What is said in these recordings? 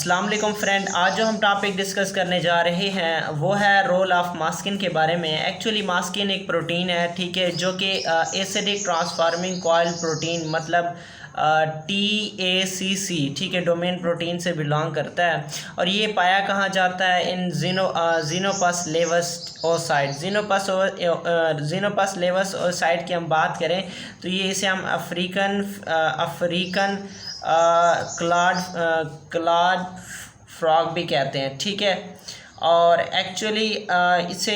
अस्सलाम वालेकुम फ्रेंड। आज जो हम टॉपिक डिस्कस करने जा रहे हैं वो है रोल ऑफ मास्किन के बारे में। एक्चुअली मास्किन एक प्रोटीन है, ठीक है, जो कि एसिडिक ट्रांसफार्मिंग कॉइल प्रोटीन मतलब TACC, ठीक है, डोमेन प्रोटीन से बिलोंग करता है। और ये पाया कहाँ जाता है? In Xenopus laevis oocyte. Xenopus laevis oocyte की हम बात करें तो ये इसे हम अफ्रीकन क्लाड फ्रॉग भी कहते हैं, ठीक है। और एक्चुअली इसे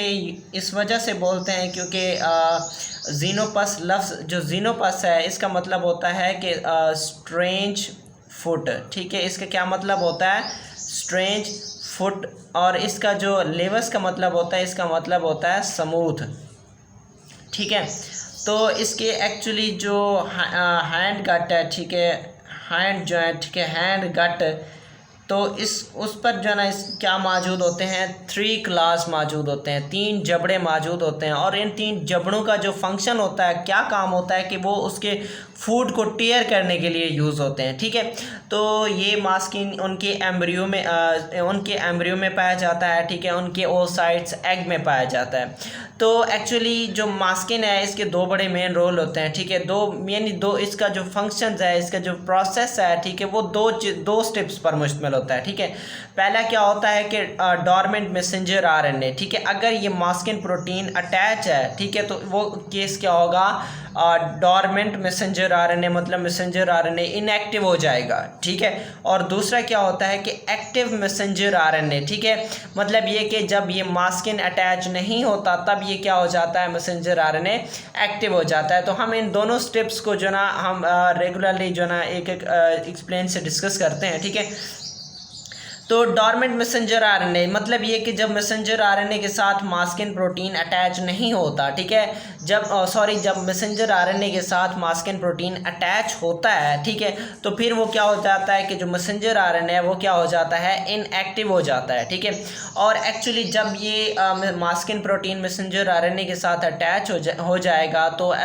इस वजह से बोलते हैं क्योंकि जीनोपस लफ्ज़ जो जीनोपस है इसका मतलब होता है कि स्ट्रेंज फुट, ठीक है। इसका क्या मतलब होता है? Strange foot. और इसका जो लेवस का मतलब होता है, इसका मतलब होता है स्मूथ, ठीक है। तो इसके एक्चुअली जो हैंड गट है, ठीक है, हैंड जो है, ठीक है, हैंड गट, तो उस पर जो है ना इस क्या मौजूद होते हैं? 3 क्लास मौजूद होते हैं, 3 जबड़े मौजूद होते हैं। और इन 3 जबड़ों का जो फंक्शन होता है, क्या काम होता है कि वो उसके फूड को टेयर करने के लिए यूज़ होते हैं, ठीक है। तो ये मास्किन उनके एम्ब्रियो में पाया जाता है, ठीक है, उनके ओसाइट्स एग में पाया जाता है। तो एक्चुअली जो मास्किन है इसके 2 बड़े मेन रोल होते हैं, ठीक है। दो इसका जो फंक्शंस है, इसका जो प्रोसेस है, ठीक है, वो दो स्टेप्स पर मुश्तमिल होता है, ठीक है। पहला क्या होता है कि डोरमेंट मैसेंजर RNA, ठीक है। अगर ये मास्किन प्रोटीन अटैच है, ठीक है, तो वो केस क्या होगा? डोरमेंट मैसेंजर RNA मतलब मैसेंजर RNA इनएक्टिव हो जाएगा, ठीक है। और दूसरा क्या होता है कि एक्टिव मैसेंजर RNA, ठीक है, मतलब ये कि जब ये मास्किन अटैच नहीं होता तब ये क्या हो जाता है? मैसेंजर RNA एक्टिव हो जाता है। तो हम इन दोनों स्टेप्स को जो ना हम रेगुलरली जो ना एक एक्सप्लेन से डिस्कस करते हैं, ठीक है। तो डोरमेंट मैसेंजर RNA मतलब ये कि जब मैसेंजर RNA के साथ मास्किन प्रोटीन अटैच नहीं होता, ठीक है, जब मैसेंजर RNA के साथ मास्किन प्रोटीन अटैच होता है, ठीक है, तो फिर वो क्या हो जाता है कि जो मैसेंजर RNA है वो क्या हो जाता है? इनएक्टिव हो जाता है, ठीक है। और एक्चुअली जब ये मास्किन प्रोटीन मैसेंजर RNA के साथ अटैच हो जाएगा तो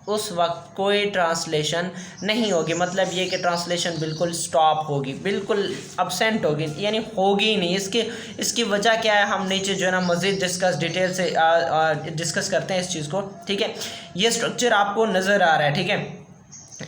उस वक्त कोई ट्रांसलेशन नहीं होगी, मतलब ये कि ट्रांसलेशन बिल्कुल स्टॉप होगी, बिल्कुल अब्सेंट होगी, यानी होगी ही नहीं। इसकी वजह क्या है हम नीचे जो है ना मज़ीद डिटेल से डिस्कस करते हैं इस चीज़ को, ठीक है। ये स्ट्रक्चर आपको नज़र आ रहा है, ठीक है।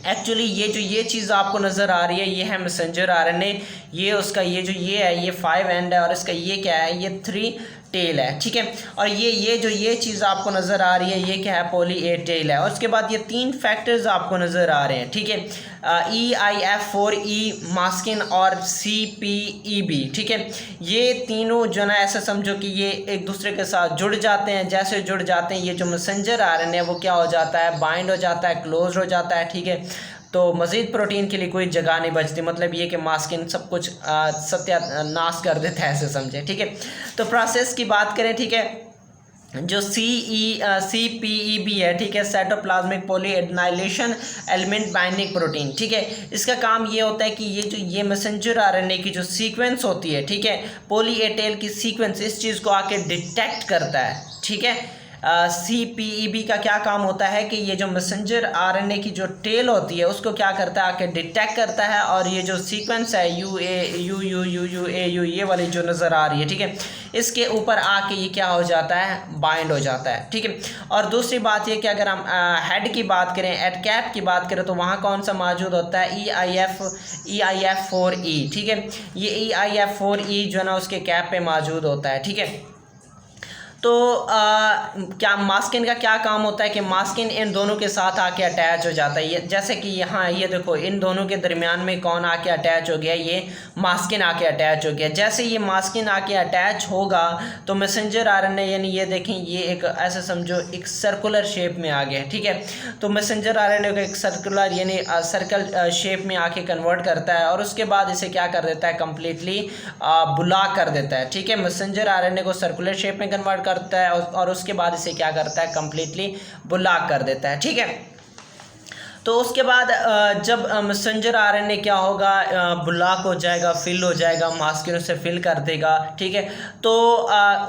एक्चुअली ये चीज़ आपको नज़र आ रही है, ये है मैसेंजर RNA, ये उसका ये है, ये 5 एंड है, और इसका ये क्या है? ये 3 टेल है, ठीक है। और ये चीज़ आपको नज़र आ रही है, ये क्या है? पॉली A टेल है। और उसके बाद ये 3 फैक्टर्स आपको नज़र आ रहे हैं, ठीक है, EIF4E मास्किन और CPEB, ठीक है। ये तीनों जो ना ऐसा समझो कि ये एक दूसरे के साथ जुड़ जाते हैं। जैसे जुड़ जाते हैं ये जो मैसेंजर RNA है वो क्या हो जाता है? बाइंड हो जाता है, क्लोज हो जाता है, ठीक है। तो मज़ीद प्रोटीन के लिए कोई जगह नहीं बचती, मतलब ये कि मास्किन सब कुछ सत्यानाश कर देता है, ऐसे समझे, ठीक है। तो प्रोसेस की बात करें, ठीक है, जो CPEB है, ठीक है, साइटोप्लाज्मिक पॉलीएडेनाइलेशन एलिमेंट बाइंडिंग प्रोटीन, ठीक है। इसका काम ये होता है कि ये मैसेंजर RNA की जो सीक्वेंस होती है, ठीक है, पॉली A टेल की सीक्वेंस, इस चीज़ को आके डिटेक्ट करता है, ठीक है। CPEB का क्या काम होता है कि ये जो मैसेंजर RNA की जो टेल होती है उसको क्या करता है? आके डिटेक्ट करता है। और ये जो सीक्वेंस है UAU ये वाली जो नज़र आ रही है, ठीक है, इसके ऊपर आके ये क्या हो जाता है? बाइंड हो जाता है, ठीक है। और दूसरी बात ये कि अगर हम हेड की बात करें, हेड कैप की बात करें, तो वहाँ कौन सा मौजूद होता है? EIF4E, ठीक है। ये EIF4E जो है ना उसके कैप पे मौजूद होता है, ठीक है। तो क्या मास्किन का क्या काम होता है कि मास्किन इन दोनों के साथ आके अटैच हो जाता है। ये जैसे कि यहाँ ये देखो, इन दोनों के दरमियान में कौन आके अटैच हो गया? ये मास्किन आके अटैच हो गया। जैसे ये मास्किन आके अटैच होगा तो मैसेंजर RNA, यानी ये देखें, ये एक ऐसे समझो एक सर्कुलर शेप में आ गया, ठीक है। तो मैसेंजर RNA को एक सर्कुलर यानी सर्कल शेप में आके कन्वर्ट करता है और उसके बाद इसे क्या कर देता है? कम्प्लीटली ब्लॉक कर देता है, ठीक है। मैसेंजर RNA को सर्कुलर शेप में कन्वर्ट करता है और उसके बाद इसे क्या करता है? कम्प्लीटली ब्लॉक कर देता है, ठीक है। तो उसके बाद जब मैसेंजर आरएनए क्या होगा, ब्लॉक हो जाएगा, फिल हो जाएगा, मास्किन उसे फिल कर देगा, ठीक है। तो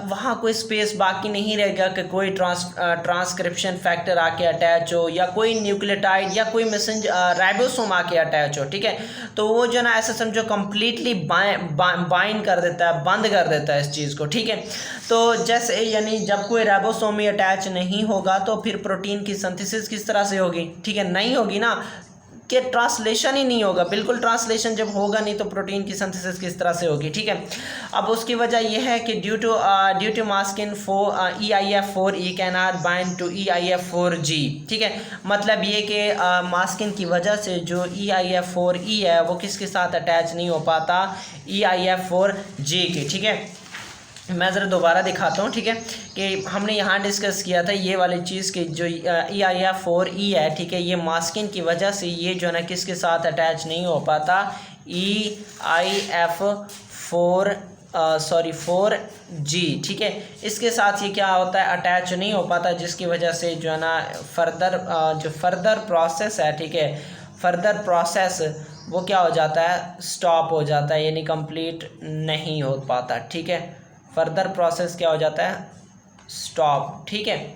वहाँ कोई स्पेस बाकी नहीं रहेगा कि कोई ट्रांसक्रिप्शन फैक्टर आके अटैच हो, या कोई न्यूक्लियोटाइड या कोई मैसेंजर राइबोसोम आके अटैच हो, ठीक है। तो वो जो ना ऐसे समझो कम्प्लीटली बाइंड कर देता है, बंद कर देता है इस चीज़ को, ठीक है। तो जैसे यानी जब कोई राइबोसोम ही अटैच नहीं होगा तो फिर प्रोटीन की सिंथेसिस किस तरह से होगी, ठीक है, नहीं होगी ना, कि ट्रांसलेशन ही नहीं होगा, बिल्कुल ट्रांसलेशन जब होगा नहीं तो प्रोटीन की सिंथेसिस किस तरह से होगी, ठीक है। अब उसकी वजह यह है कि due to maskin EIF4E can not bind to EIF4G, ठीक है। मतलब ये कि मास्किन की वजह से जो EIF4E है वो किसके साथ अटैच नहीं हो पाता, EIF4G के, ठीक है। मैं ज़रा दोबारा दिखाता हूँ, ठीक है, कि हमने यहाँ डिस्कस किया था ये वाली चीज़ कि जो EIF4E है, ठीक है, ये मास्किन की वजह से ये जो है ना किसके साथ अटैच नहीं हो पाता, EIF4G, ठीक है, इसके साथ ये क्या होता है, अटैच नहीं हो पाता, जिसकी वजह से जो है ना फर्दर प्रोसेस है, ठीक है, फर्दर प्रोसेस वो क्या हो जाता है, स्टॉप हो जाता है, यानी कंप्लीट नहीं हो पाता, ठीक है। फर्दर प्रोसेस क्या हो जाता है, स्टॉप, ठीक है।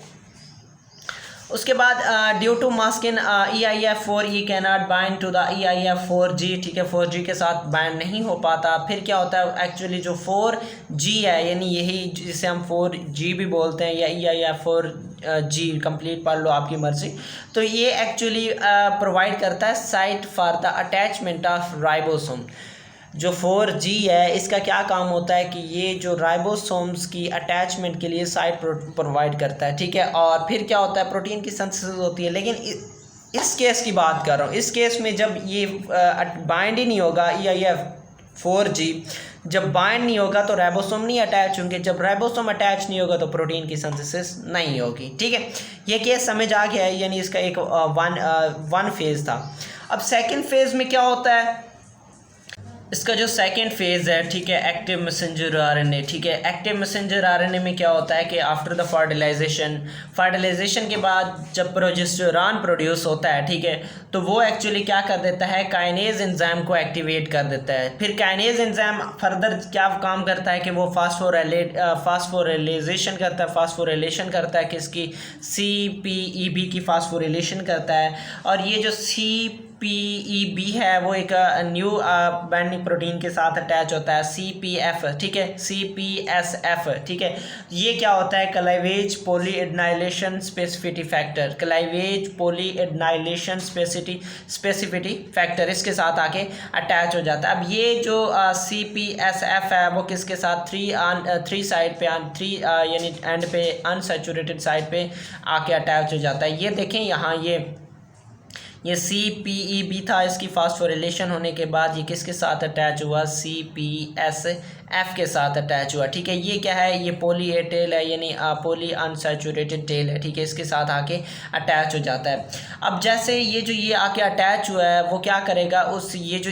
उसके बाद due to maskin EIF4E can not bind to the EIF4G, ठीक है, 4G के साथ बाइंड नहीं हो पाता। फिर क्या होता है, एक्चुअली जो 4G है, यानी यही जिसे हम 4G भी बोलते हैं या EIF4G कंप्लीट पढ़ लो आपकी मर्जी, तो ये एक्चुअली प्रोवाइड करता है site for the attachment of ribosome. जो 4G है इसका क्या काम होता है कि ये जो राइबोसोम्स की अटैचमेंट के लिए साइट प्रोवाइड करता है, ठीक है। और फिर क्या होता है, प्रोटीन की सिंथेसिस होती है। लेकिन इस केस की बात कर रहा हूँ, इस केस में जब ये बाइंड ही नहीं होगा, EIF4G जब बाइंड नहीं होगा तो राइबोसोम नहीं अटैच होंगे, जब राइबोसोम अटैच नहीं होगा तो प्रोटीन की सिंथेसिस नहीं होगी, ठीक है। ये केस समझ आ गया है, यानी इसका एक वन फेज़ था। अब सेकेंड फेज़ में क्या होता है, इसका जो सेकेंड फेज़ है, ठीक है, एक्टिव मैसेंजर आरएनए, ठीक है। एक्टिव मैसेंजर आरएनए में क्या होता है कि आफ्टर द फर्टिलाइजेशन के बाद जब प्रोजेस्टेरॉन प्रोड्यूस होता है, ठीक है, तो वो एक्चुअली क्या कर देता है, काइनेज एंजाइम को एक्टिवेट कर देता है। फिर काइनेज एंजाइम फर्दर क्या काम करता है कि वो फास्फोरिलेशन करता है किसकी, CPEB की फास्फोरिलेशन करता है। और ये जो CPEB है वो एक न्यू बाइंडिंग प्रोटीन के साथ अटैच होता है, CPF, ठीक है, CPSF, ठीक है। ये क्या होता है, क्लाइवेज पॉलीएडेनाइलेशन स्पेसिफिटी फैक्टर, क्लाइवेज पॉलीएडेनाइलेशन स्पेसिफिटी फैक्टर इसके साथ आके अटैच हो जाता है। अब ये जो CPSF है वो किसके साथ, 3 साइड पे, 3 यानी एंड पे अनसैचुरेटेड साइड पे आके अटैच हो जाता है। ये देखें यहाँ ये CPEB था, इसकी फास्फोरिलेशन होने के बाद ये किसके साथ अटैच हुआ, CPSF के साथ अटैच हुआ, ठीक है। ये क्या है, ये पॉली ए टेल है, यानी पॉली अनसैचुरेटेड टेल है, ठीक है, इसके साथ आके अटैच हो जाता है। अब जैसे ये आके अटैच हुआ है वो क्या करेगा, ये जो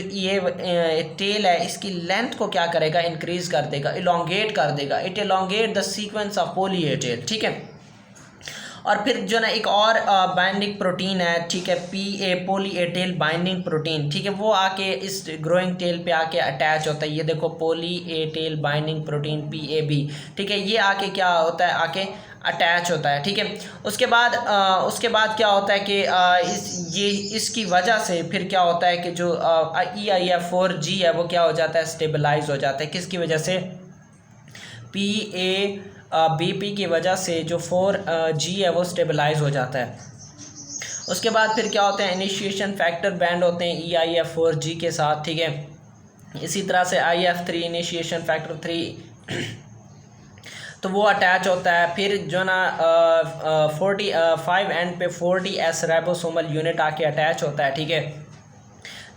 टेल है इसकी लेंथ को क्या करेगा, इंक्रीज़ कर देगा, इलोंगेट कर देगा, it elongate the sequence of poly A tail, ठीक है। और फिर जो ना एक और बाइंडिंग प्रोटीन है, ठीक है, poly A tail binding protein, ठीक है, वो आके इस ग्रोइंग टेल पे आके अटैच होता है। ये देखो poly A tail binding protein PAB, ठीक है, ये आके क्या होता है, आके अटैच होता है, ठीक है। उसके बाद क्या होता है कि इसकी वजह से फिर क्या होता है कि जो EIF4G है वो क्या हो जाता है, स्टेबलाइज हो जाता है, किसकी वजह से, BP की वजह से जो 4G है वो स्टेबलाइज हो जाता है। उसके बाद फिर क्या होते हैं, इनिशिएशन फैक्टर बैंड होते हैं EIF4G के साथ, ठीक है। इसी तरह से IF3 इनिशिएशन फैक्टर 3 तो वो अटैच होता है। फिर जो ना 45 एंड पे 40S राइबोसोमल यूनिट आके अटैच होता है, ठीक है।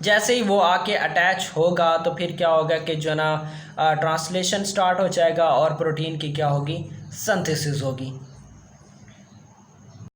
जैसे ही वो आके अटैच होगा तो फिर क्या होगा कि जो ना ट्रांसलेशन स्टार्ट हो जाएगा और प्रोटीन की क्या होगी, सिंथेसिस होगी।